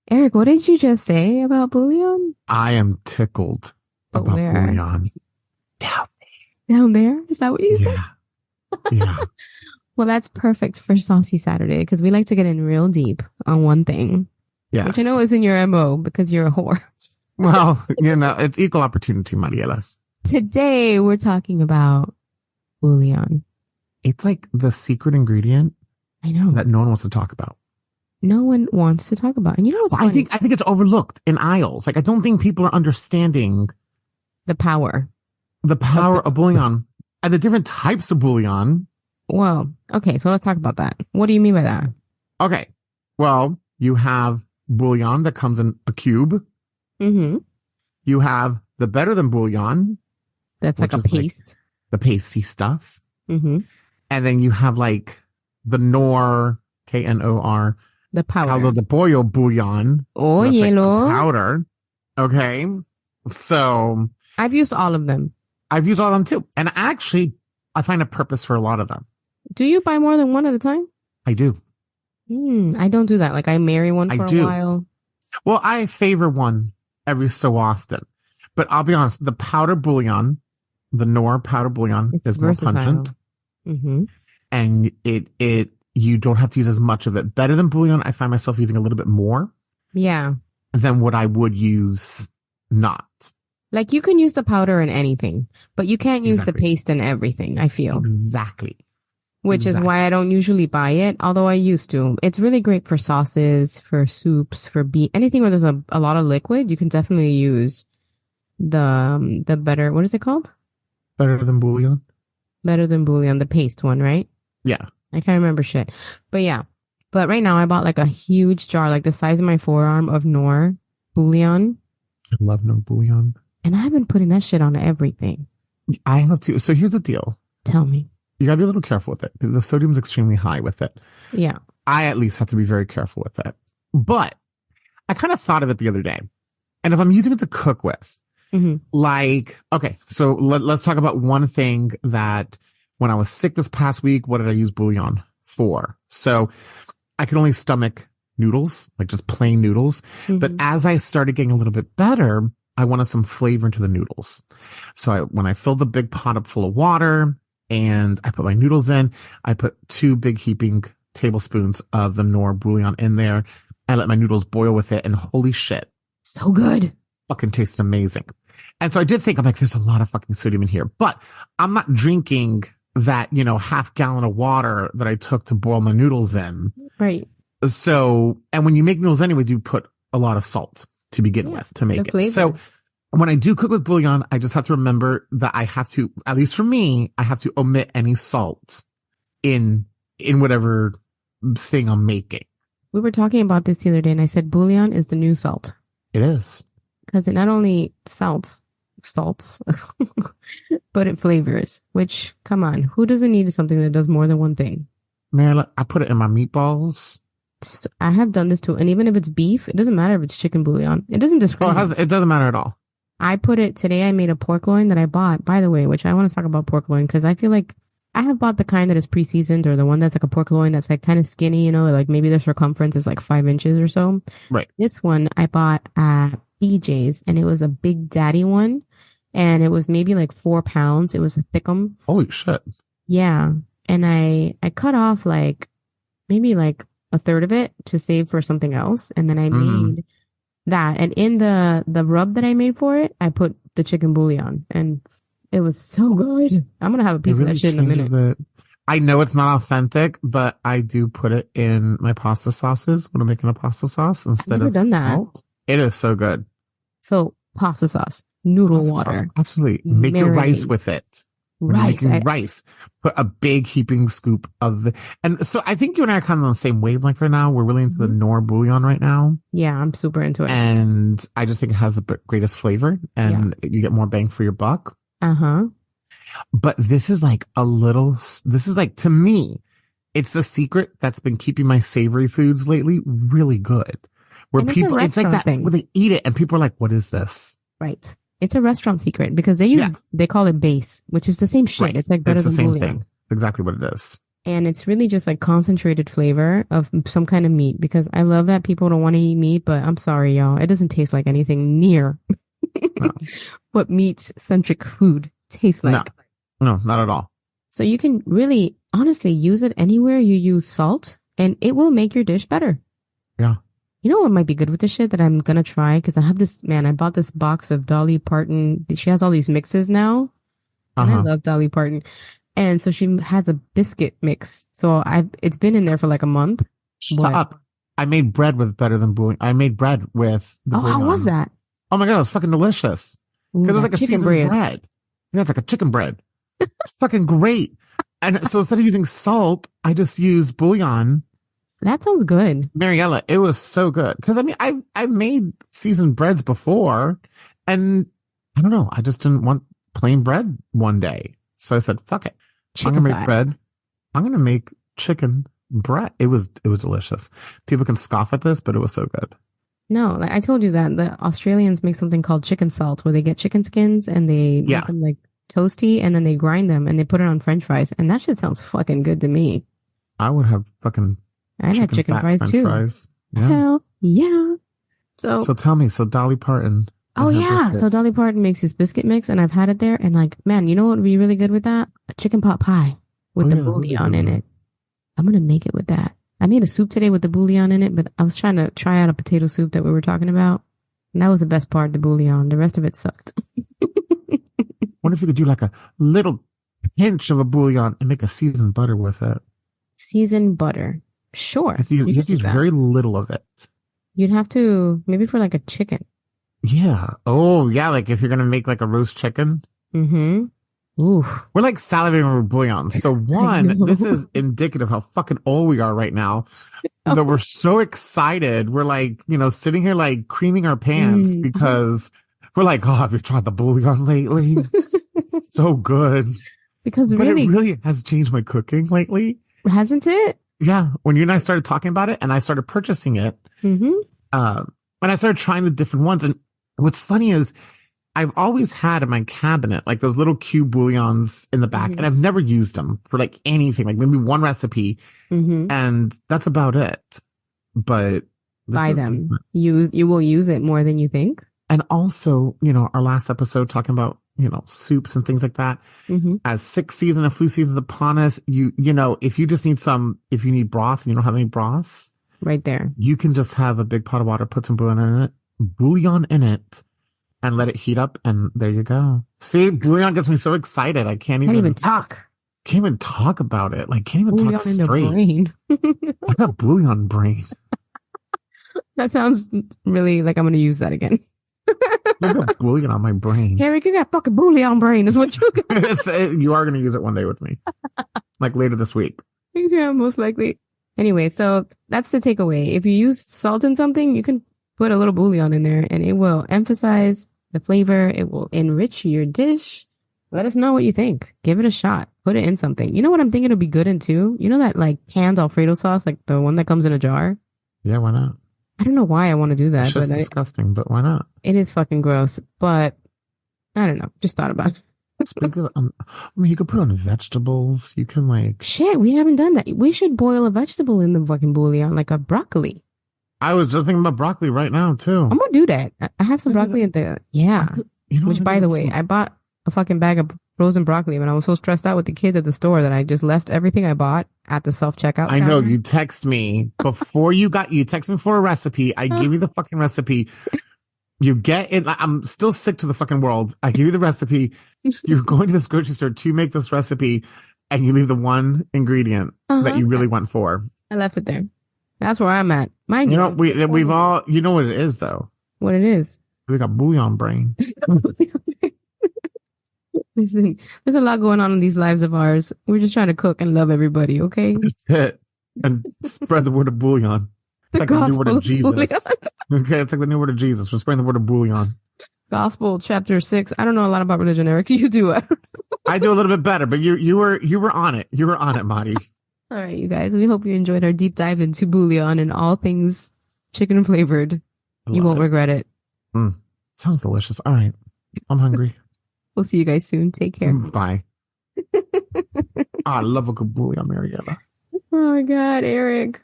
Eric, what did you just say about bouillon? I am tickled But about where? bouillon. Down Down there? Is that what you there. said? Yeah. Well, that's perfect for Saucy Saturday because we like to get in real deep on one thing, Yes. which I know isn't your MO because you're a whore. Well, it's equal opportunity, Mariela. Today, we're talking about bouillon. It's like the secret ingredient I know. that no one wants to talk about. No one wants to talk about. And you know what's Well, funny? I think it's overlooked in aisles. Like, I don't think people are understanding The power. the power of bouillon and the different types of bouillon. Well, okay, so let's talk about that. What do you mean by that? Okay. Well, you have bouillon that comes in a cube. Mm-hmm. You have the better than bouillon, That's like which a is like paste. the pasty stuff. Mm-hmm. And then you have like the Knorr, Knor, The powder. caldo de pollo bouillon. Oh, That's like the yellow. powder. Okay. So I've used all of them. I've used all of them too. And actually, I find a purpose for a lot of them. Do you buy more than one at a time? I do. I don't do that. Like I marry one for I a do. while. Well, I favor one every so often. But I'll be honest, the powder bouillon, the Knorr powder bouillon It's is more versatile. pungent. Mm-hmm. And you don't have to use as much of it. Better than bouillon, I find myself using a little bit more Yeah. than what I would use not. Like you can use the powder in anything, but you can't use the Exactly. paste in everything, I feel. Exactly. Which is why I don't usually buy it, although I used to. It's really great for sauces, for soups, for anything where there's a lot of liquid. You can definitely use the better, what is it called? Better than bouillon? Better than bouillon, the paste one, right? Yeah. I can't remember shit. But yeah. But right now I bought like a huge jar, like the size of my forearm of Knorr bouillon. I love Knorr bouillon. And I've been putting that shit on everything. I have to. So here's the deal. Tell me. You gotta be a little careful with it because the sodium's extremely high with it. Yeah. I at least have to be very careful with it. But I kind of thought of it the other day. And if I'm using it to cook with, like, okay, so let's talk about one thing that when I was sick this past week, what did I use bouillon for? So I could only stomach noodles, like just plain noodles. But as I started getting a little bit better, I wanted some flavor into the noodles. So when I filled the big pot up full of water and I put my noodles in, I put 2 big heaping tablespoons of the Knorr bouillon in there. I let my noodles boil with it and holy shit. So good. Fucking tasted amazing. And so I did think, I'm like, there's a lot of fucking sodium in here, but I'm not drinking that, half gallon of water that I took to boil my noodles in. Right. So, and when you make noodles anyways, you put a lot of salt to begin with to make it. flavor. So when I do cook with bouillon, I just have to remember that I have to, at least for me, I have to omit any salt in whatever thing I'm making. We were talking about this the other day and I said bouillon is the new salt. It is. Because it not only salts, but it flavors, which, come on, who doesn't need something that does more than one thing? Mariela, I put it in my meatballs. I have done this too. And even if it's beef, it doesn't matter if it's chicken bouillon. It doesn't discriminate. It doesn't matter at all. I put it today. I made a pork loin that I bought, by the way, which I want to talk about pork loin because I feel like I have bought the kind that is pre-seasoned or the one that's like a pork loin that's like kind of skinny, like maybe the circumference is like 5 inches or so. Right. This one I bought at BJ's and it was a big daddy one and it was maybe like 4 pounds. It was a thickum. Holy shit. Yeah. And I cut off like maybe like a third of it to save for something else. And then I made that. And in the rub that I made for it, I put the chicken bouillon and it was so good. I'm going to have a piece of that shit in a minute. I know it's not authentic, but I do put it in my pasta sauces when I'm making a pasta sauce instead of salt. It is so good. So pasta sauce, noodle water. Sauce, absolutely. Make your rice with it. When Rice. you're making rice, put a big heaping scoop of and so I think you and I are kind of on the same wavelength right now. We're really into the Knorr bouillon right now. Yeah, I'm super into it. And I just think it has the greatest flavor and you get more bang for your buck. But this is like to me, it's the secret that's been keeping my savory foods lately really good. Where people, it's like that, where they eat it and people are like, what is this? Right. It's a restaurant secret because they call it base, which is the same shit. Right. It's like better than bouillon. Thing. Exactly what it is. And it's really just like concentrated flavor of some kind of meat because I love that people don't want to eat meat, but I'm sorry, y'all. It doesn't taste like anything near No. what meat-centric food tastes like. No, not at all. So you can really, honestly, use it anywhere you use salt and it will make your dish better. Yeah. You know what might be good with this shit that I'm going to try? Because I have this, man, I bought this box of Dolly Parton. She has all these mixes now. And I love Dolly Parton. And so she has a biscuit mix. So it's been in there for like a month. Stop. I made bread with better than bouillon. I made bread with the bouillon. How was that? Oh my God, it was fucking delicious. Because it was like a seasoned bread. Yeah, it's like a chicken bread. It's fucking great. And so instead of using salt, I just used bouillon. That sounds good. Mariela, it was so good. Because I mean, I've made seasoned breads before, and I don't know, I just didn't want plain bread one day. So I said, fuck it. I'm gonna make bread. I'm gonna make chicken bread. It was delicious. People can scoff at this, but it was so good. No, like I told you that the Australians make something called chicken salt, where they get chicken skins and they make them like toasty, and then they grind them and they put it on French fries, and that shit sounds fucking good to me. I would have fucking. I'd have chicken fries too. Fries. Yeah. Hell yeah. So tell me, so Dolly Parton. Oh yeah. Biscuits. So Dolly Parton makes this biscuit mix, and I've had it there, and like, man, you know what would be really good with that? A chicken pot pie with the bouillon in it. I'm going to make it with that. I made a soup today with the bouillon in it, but I was trying to try out a potato soup that we were talking about. And that was the best part, the bouillon. The rest of it sucked. Wonder if you could do like a little pinch of a bouillon and make a seasoned butter with it. Seasoned butter. Sure. You have to use very little of it. You'd have to, maybe for like a chicken. Yeah. Oh, yeah. Like if you're going to make like a roast chicken. Mm-hmm. Oof. We're like salivating over bouillon. So one, this is indicative how fucking old we are right now. That we're so excited. We're like, sitting here like creaming our pants because we're like, oh, have you tried the bouillon lately? It's so good. Because but it really has changed my cooking lately. Hasn't it? Yeah. When you and I started talking about it and I started purchasing it, when I started trying the different ones, and what's funny is I've always had in my cabinet, like those little cube bouillons in the back, and I've never used them for like anything, like maybe one recipe, and that's about it. But buy them. You will use it more than you think. And also, our last episode talking about, soups and things like that. As sick season and flu season's upon us, if you just need if you need broth and you don't have any broth, right there, you can just have a big pot of water, put some bouillon in it, and let it heat up, and there you go. See, bouillon gets me so excited. I can't even talk. Can't even talk about it. Like, can't even bouillon talk straight. Brain. I got bouillon brain. That sounds really like I'm going to use that again. I got bouillon on my brain. Eric, you got fucking bouillon brain is what you got. You are going to use it one day with me. Like later this week. Yeah, most likely. Anyway, so that's the takeaway. If you use salt in something, you can put a little bouillon in there and it will emphasize the flavor. It will enrich your dish. Let us know what you think. Give it a shot. Put it in something. You know what I'm thinking would be good in too? You know that like canned Alfredo sauce, like the one that comes in a jar? Yeah, why not? I don't know why I want to do that. It's just disgusting, but why not? It is fucking gross, but I don't know. Just thought about it. You could put on vegetables. You can like... Shit, we haven't done that. We should boil a vegetable in the fucking bouillon, like a broccoli. I was just thinking about broccoli right now, too. I'm going to do that. I have some broccoli at the... Yeah. Which, by the way, I bought a fucking bag of frozen broccoli when I was so stressed out with the kids at the store that I just left everything I bought at the self-checkout. I know. You text me before you text me for a recipe. I give you the fucking recipe. You get it. I'm still sick to the fucking world. I give you the recipe. You're going to this grocery store to make this recipe, and you leave the one ingredient that you really went for. I left it there. That's where I'm at. Mind you, we've all, you know what it is though. What it is? We got bouillon brain. Listen, there's a lot going on in these lives of ours. We're just trying to cook and love everybody, okay? And spread the word of bouillon. It's like the new word of Jesus. Okay, it's like the new word of Jesus. We're spreading the word of bouillon. Gospel chapter 6. I don't know a lot about religion, Eric. You do. I do a little bit better, but you were on it. You were on it, Madi. All right, you guys. We hope you enjoyed our deep dive into bouillon and all things chicken flavored. You won't regret it. Sounds delicious. All right. I'm hungry. We'll see you guys soon. Take care. Bye. I love a good bouillon, Mariela. Oh my God, Eric.